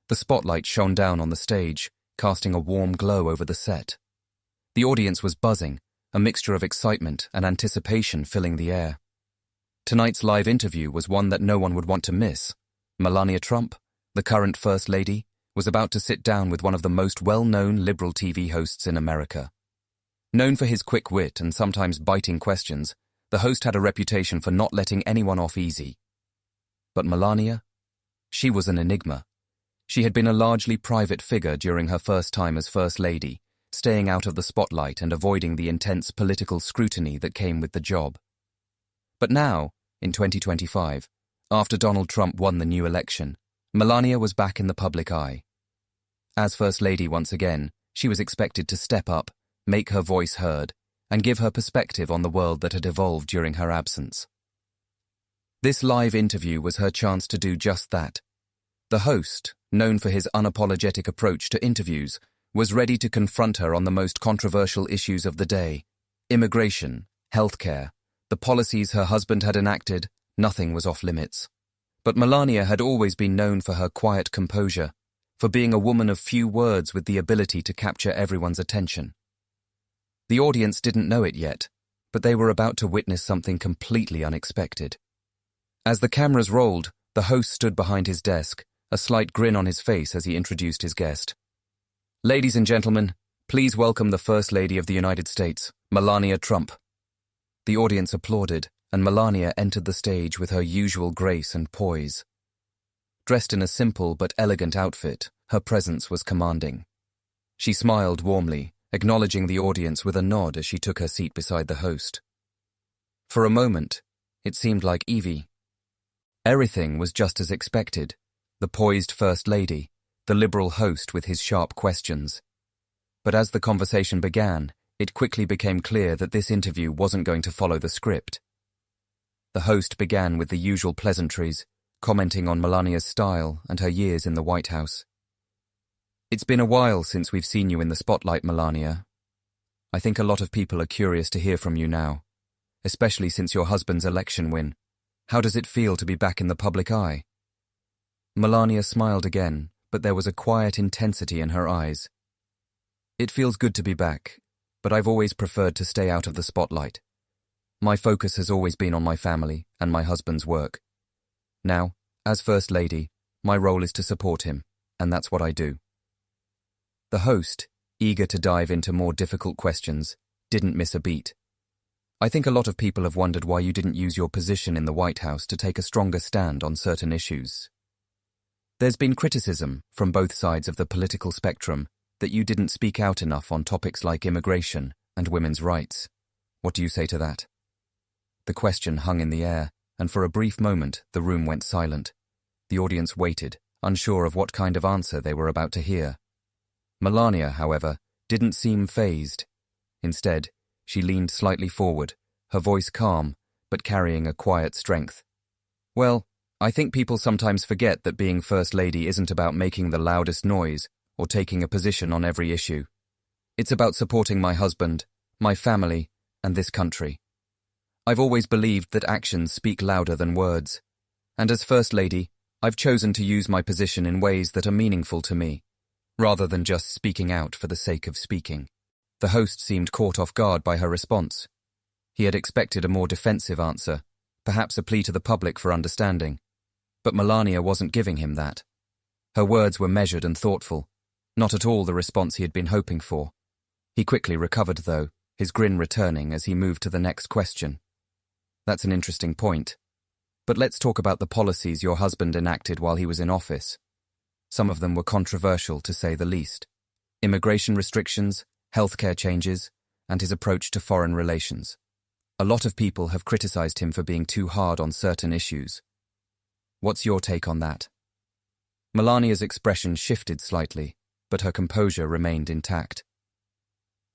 The spotlight shone down on the stage, casting a warm glow over the set. The audience was buzzing, a mixture of excitement and anticipation filling the air. Tonight's live interview was one that no one would want to miss. Melania Trump, the current First Lady, was about to sit down with one of the most well-known liberal TV hosts in America. Known for his quick wit and sometimes biting questions, the host had a reputation for not letting anyone off easy. But Melania? She was an enigma. She had been a largely private figure during her first time as First Lady, staying out of the spotlight and avoiding the intense political scrutiny that came with the job. But now, in 2025, after Donald Trump won the new election, Melania was back in the public eye. As First Lady once again, she was expected to step up, make her voice heard, and give her perspective on the world that had evolved during her absence. This live interview was her chance to do just that. The host, known for his unapologetic approach to interviews, was ready to confront her on the most controversial issues of the day: immigration, healthcare, the policies her husband had enacted. Nothing was off limits. But Melania had always been known for her quiet composure, for being a woman of few words with the ability to capture everyone's attention. The audience didn't know it yet, but they were about to witness something completely unexpected. As the cameras rolled, the host stood behind his desk, a slight grin on his face as he introduced his guest. "Ladies and gentlemen, please welcome the First Lady of the United States, Melania Trump." The audience applauded, and Melania entered the stage with her usual grace and poise. Dressed in a simple but elegant outfit, her presence was commanding. She smiled warmly, acknowledging the audience with a nod as she took her seat beside the host. For a moment, it seemed like Evie. Everything was just as expected: the poised First Lady, the liberal host with his sharp questions. But as the conversation began, it quickly became clear that this interview wasn't going to follow the script. The host began with the usual pleasantries, commenting on Melania's style and her years in the White House. "It's been a while since we've seen you in the spotlight, Melania. I think a lot of people are curious to hear from you now, especially since your husband's election win. How does it feel to be back in the public eye?" Melania smiled again, but there was a quiet intensity in her eyes. "It feels good to be back, but I've always preferred to stay out of the spotlight. My focus has always been on my family and my husband's work. Now, as First Lady, my role is to support him, and that's what I do." The host, eager to dive into more difficult questions, didn't miss a beat. "I think a lot of people have wondered why you didn't use your position in the White House to take a stronger stand on certain issues. There's been criticism from both sides of the political spectrum that you didn't speak out enough on topics like immigration and women's rights. What do you say to that?" The question hung in the air, and for a brief moment the room went silent. The audience waited, unsure of what kind of answer they were about to hear. Melania, however, didn't seem fazed. Instead, she leaned slightly forward, her voice calm, but carrying a quiet strength. "Well, I think people sometimes forget that being First Lady isn't about making the loudest noise or taking a position on every issue. It's about supporting my husband, my family, and this country. I've always believed that actions speak louder than words, and as First Lady, I've chosen to use my position in ways that are meaningful to me, rather than just speaking out for the sake of speaking." The host seemed caught off guard by her response. He had expected a more defensive answer, perhaps a plea to the public for understanding. But Melania wasn't giving him that. Her words were measured and thoughtful, not at all the response he had been hoping for. He quickly recovered, though, his grin returning as he moved to the next question. "That's an interesting point. But let's talk about the policies your husband enacted while he was in office. Some of them were controversial, to say the least. Immigration restrictions, healthcare changes, and his approach to foreign relations. A lot of people have criticized him for being too hard on certain issues. What's your take on that?" Melania's expression shifted slightly, but her composure remained intact.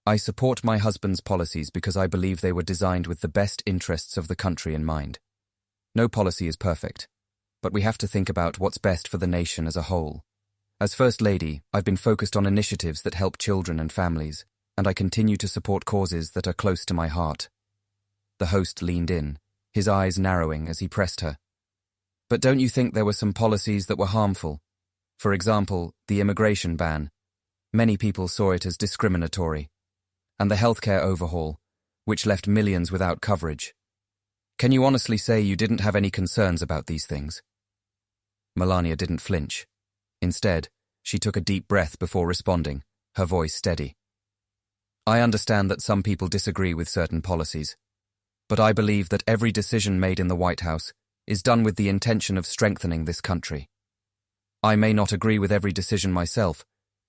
"I support my husband's policies because I believe they were designed with the best interests of the country in mind. No policy is perfect, but we have to think about what's best for the nation as a whole. As First Lady, I've been focused on initiatives that help children and families, and I continue to support causes that are close to my heart." The host leaned in, his eyes narrowing as he pressed her. "But don't you think there were some policies that were harmful? For example, the immigration ban. Many people saw it as discriminatory. And the healthcare overhaul, which left millions without coverage. Can you honestly say you didn't have any concerns about these things? Melania didn't flinch. Instead, she took a deep breath before responding, her voice steady. I understand that some people disagree with certain policies, but I believe that every decision made in the White House is done with the intention of strengthening this country. I may not agree with every decision myself,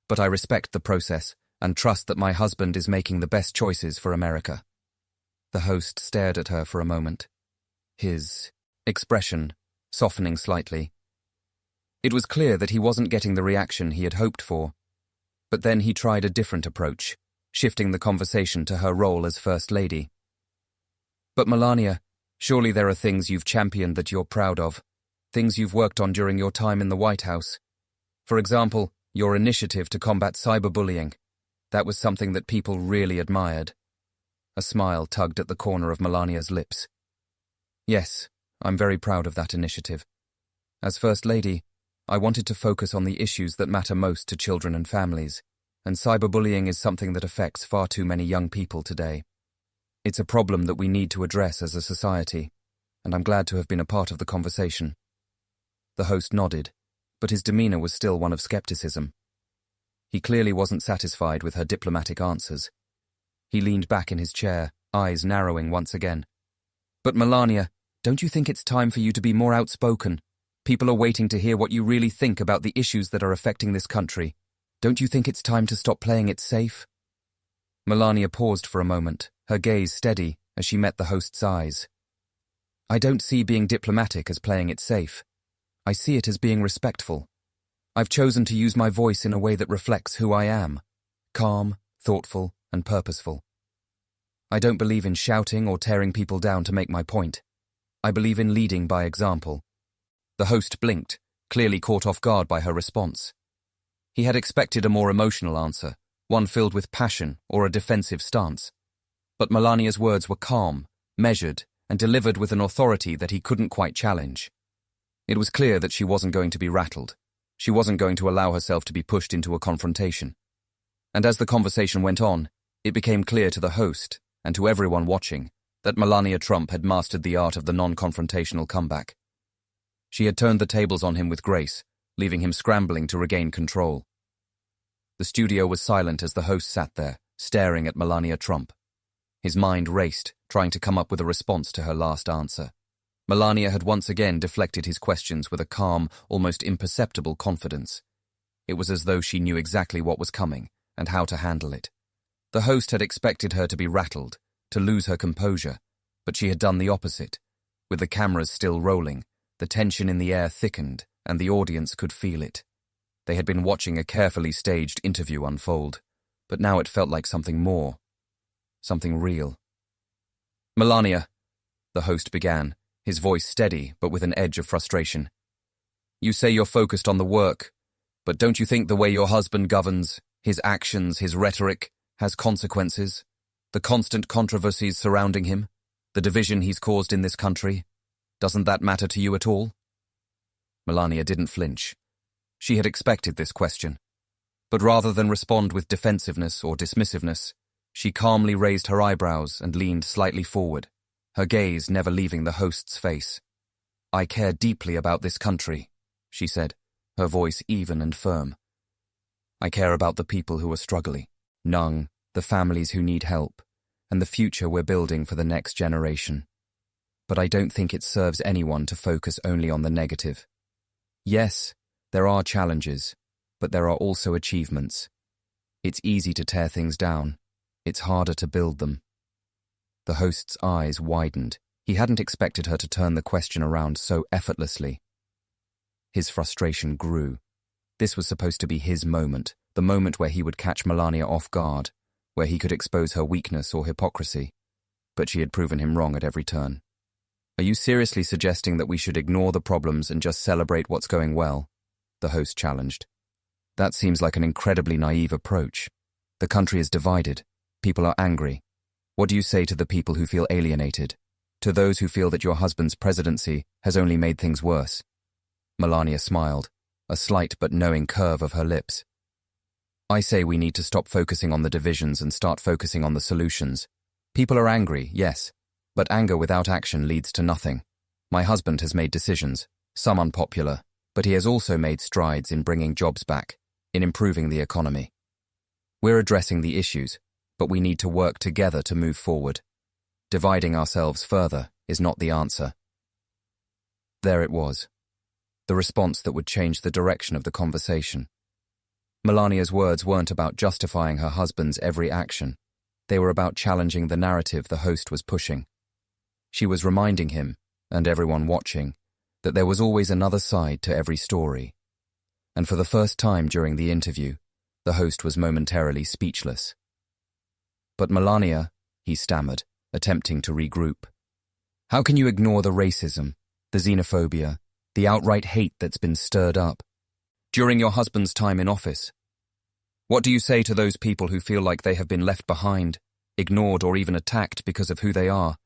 but I respect the process and trust that my husband is making the best choices for America. The host stared at her for a moment, his expression softening slightly. It was clear that he wasn't getting the reaction he had hoped for, but then he tried a different approach, shifting the conversation to her role as First Lady. But Melania, surely there are things you've championed that you're proud of, things you've worked on during your time in the White House. For example, your initiative to combat cyberbullying. That was something that people really admired. A smile tugged at the corner of Melania's lips. Yes, I'm very proud of that initiative. As First Lady, I wanted to focus on the issues that matter most to children and families, and cyberbullying is something that affects far too many young people today. It's a problem that we need to address as a society, and I'm glad to have been a part of the conversation. The host nodded, but his demeanor was still one of skepticism. He clearly wasn't satisfied with her diplomatic answers. He leaned back in his chair, eyes narrowing once again. But Melania, don't you think it's time for you to be more outspoken? People are waiting to hear what you really think about the issues that are affecting this country. Don't you think it's time to stop playing it safe? Melania paused for a moment, her gaze steady as she met the host's eyes. I don't see being diplomatic as playing it safe. I see it as being respectful. I've chosen to use my voice in a way that reflects who I am, calm, thoughtful, and purposeful. I don't believe in shouting or tearing people down to make my point. I believe in leading by example. The host blinked, clearly caught off guard by her response. He had expected a more emotional answer, one filled with passion or a defensive stance. But Melania's words were calm, measured, and delivered with an authority that he couldn't quite challenge. It was clear that she wasn't going to be rattled. She wasn't going to allow herself to be pushed into a confrontation. And as the conversation went on, it became clear to the host, and to everyone watching, that Melania Trump had mastered the art of the non-confrontational comeback. She had turned the tables on him with grace, leaving him scrambling to regain control. The studio was silent as the host sat there, staring at Melania Trump. His mind raced, trying to come up with a response to her last answer. Melania had once again deflected his questions with a calm, almost imperceptible confidence. It was as though she knew exactly what was coming and how to handle it. The host had expected her to be rattled, to lose her composure, but she had done the opposite. With the cameras still rolling, the tension in the air thickened, and the audience could feel it. They had been watching a carefully staged interview unfold, but now it felt like something more. Something real. Melania, the host began, his voice steady but with an edge of frustration. You say you're focused on the work, but don't you think the way your husband governs, his actions, his rhetoric, has consequences? The constant controversies surrounding him, the division he's caused in this country, doesn't that matter to you at all? Melania didn't flinch. She had expected this question. But rather than respond with defensiveness or dismissiveness, she calmly raised her eyebrows and leaned slightly forward, her gaze never leaving the host's face. I care deeply about this country, she said, her voice even and firm. I care about the people who are struggling, Nung, the families who need help, and the future we're building for the next generation. But I don't think it serves anyone to focus only on the negative. Yes, there are challenges, but there are also achievements. It's easy to tear things down. It's harder to build them. The host's eyes widened. He hadn't expected her to turn the question around so effortlessly. His frustration grew. This was supposed to be his moment, the moment where he would catch Melania off guard, where he could expose her weakness or hypocrisy. But she had proven him wrong at every turn. Are you seriously suggesting that we should ignore the problems and just celebrate what's going well? The host challenged. That seems like an incredibly naive approach. The country is divided. People are angry. What do you say to the people who feel alienated? To those who feel that your husband's presidency has only made things worse? Melania smiled, a slight but knowing curve of her lips. I say we need to stop focusing on the divisions and start focusing on the solutions. People are angry, yes, but anger without action leads to nothing. My husband has made decisions, some unpopular, but he has also made strides in bringing jobs back, in improving the economy. We're addressing the issues, but we need to work together to move forward. Dividing ourselves further is not the answer. There it was, the response that would change the direction of the conversation. Melania's words weren't about justifying her husband's every action. They were about challenging the narrative the host was pushing. She was reminding him, and everyone watching, that there was always another side to every story. And for the first time during the interview, the host was momentarily speechless. "But Melania," he stammered, attempting to regroup. "How can you ignore the racism, the xenophobia, the outright hate that's been stirred up during your husband's time in office? What do you say to those people who feel like they have been left behind, ignored, or even attacked because of who they are?"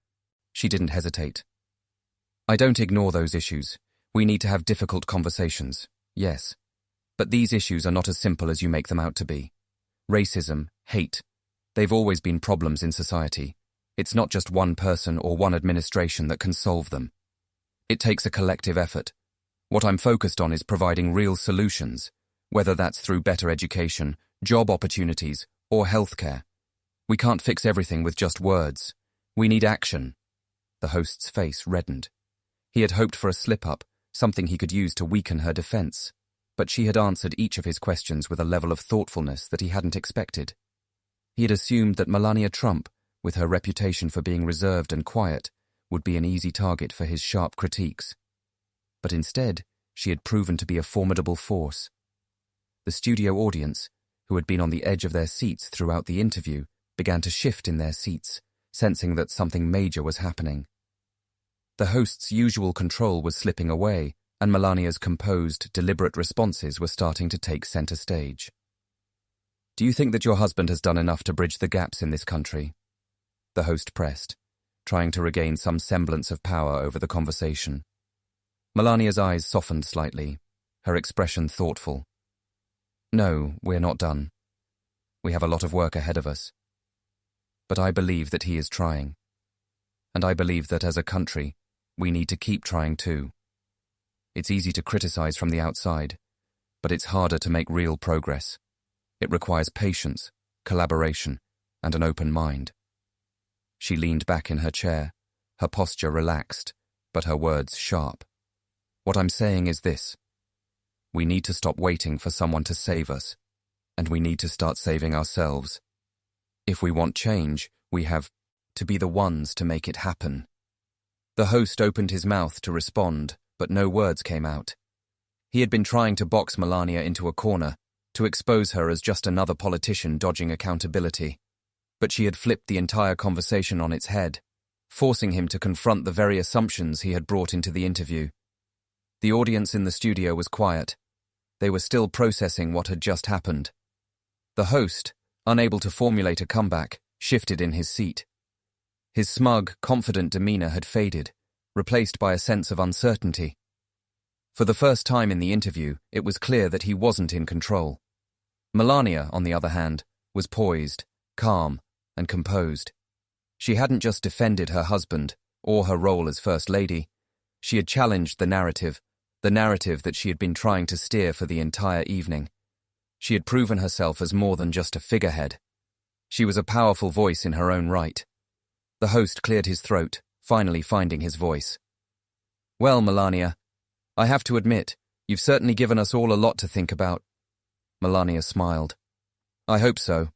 She didn't hesitate. "I don't ignore those issues. We need to have difficult conversations, yes. But these issues are not as simple as you make them out to be. Racism, hate, they've always been problems in society. It's not just one person or one administration that can solve them. It takes a collective effort. What I'm focused on is providing real solutions, whether that's through better education, job opportunities, or healthcare. We can't fix everything with just words. We need action." The host's face reddened. He had hoped for a slip-up, something he could use to weaken her defense, but she had answered each of his questions with a level of thoughtfulness that he hadn't expected. He had assumed that Melania Trump, with her reputation for being reserved and quiet, would be an easy target for his sharp critiques. But instead, she had proven to be a formidable force. The studio audience, who had been on the edge of their seats throughout the interview, began to shift in their seats, sensing that something major was happening. The host's usual control was slipping away, and Melania's composed, deliberate responses were starting to take center stage. "Do you think that your husband has done enough to bridge the gaps in this country?" The host pressed, trying to regain some semblance of power over the conversation. Melania's eyes softened slightly, her expression thoughtful. "No, we're not done. We have a lot of work ahead of us. But I believe that he is trying. And I believe that as a country, we need to keep trying too. It's easy to criticize from the outside, but it's harder to make real progress. It requires patience, collaboration, and an open mind." She leaned back in her chair, her posture relaxed, but her words sharp. "What I'm saying is this. We need to stop waiting for someone to save us, and we need to start saving ourselves. If we want change, we have to be the ones to make it happen." The host opened his mouth to respond, but no words came out. He had been trying to box Melania into a corner, to expose her as just another politician dodging accountability. But she had flipped the entire conversation on its head, forcing him to confront the very assumptions he had brought into the interview. The audience in the studio was quiet. They were still processing what had just happened. The host, unable to formulate a comeback, shifted in his seat. His smug, confident demeanor had faded, replaced by a sense of uncertainty. For the first time in the interview, it was clear that he wasn't in control. Melania, on the other hand, was poised, calm, and composed. She hadn't just defended her husband, or her role as First Lady. She had challenged the narrative that she had been trying to steer for the entire evening. She had proven herself as more than just a figurehead. She was a powerful voice in her own right. The host cleared his throat, finally finding his voice. "Well, Melania, I have to admit, you've certainly given us all a lot to think about." Melania smiled. "I hope so.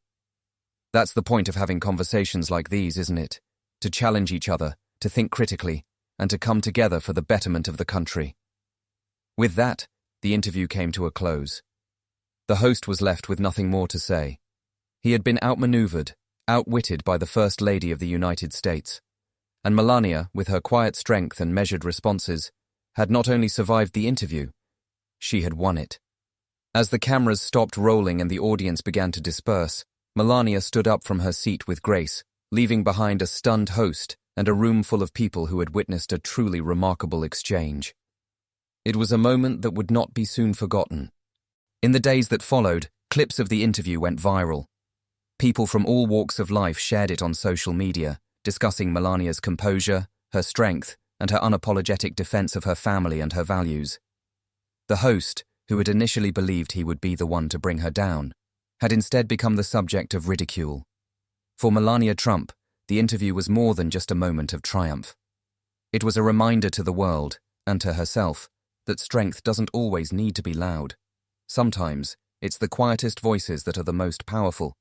That's the point of having conversations like these, isn't it? To challenge each other, to think critically, and to come together for the betterment of the country." With that, the interview came to a close. The host was left with nothing more to say. He had been outmaneuvered, outwitted by the First Lady of the United States. And Melania, with her quiet strength and measured responses, had not only survived the interview, she had won it. As the cameras stopped rolling and the audience began to disperse, Melania stood up from her seat with grace, leaving behind a stunned host and a room full of people who had witnessed a truly remarkable exchange. It was a moment that would not be soon forgotten. In the days that followed, clips of the interview went viral. People from all walks of life shared it on social media, discussing Melania's composure, her strength, and her unapologetic defense of her family and her values. The host, who had initially believed he would be the one to bring her down, had instead become the subject of ridicule. For Melania Trump, the interview was more than just a moment of triumph. It was a reminder to the world, and to herself, that strength doesn't always need to be loud. Sometimes, it's the quietest voices that are the most powerful.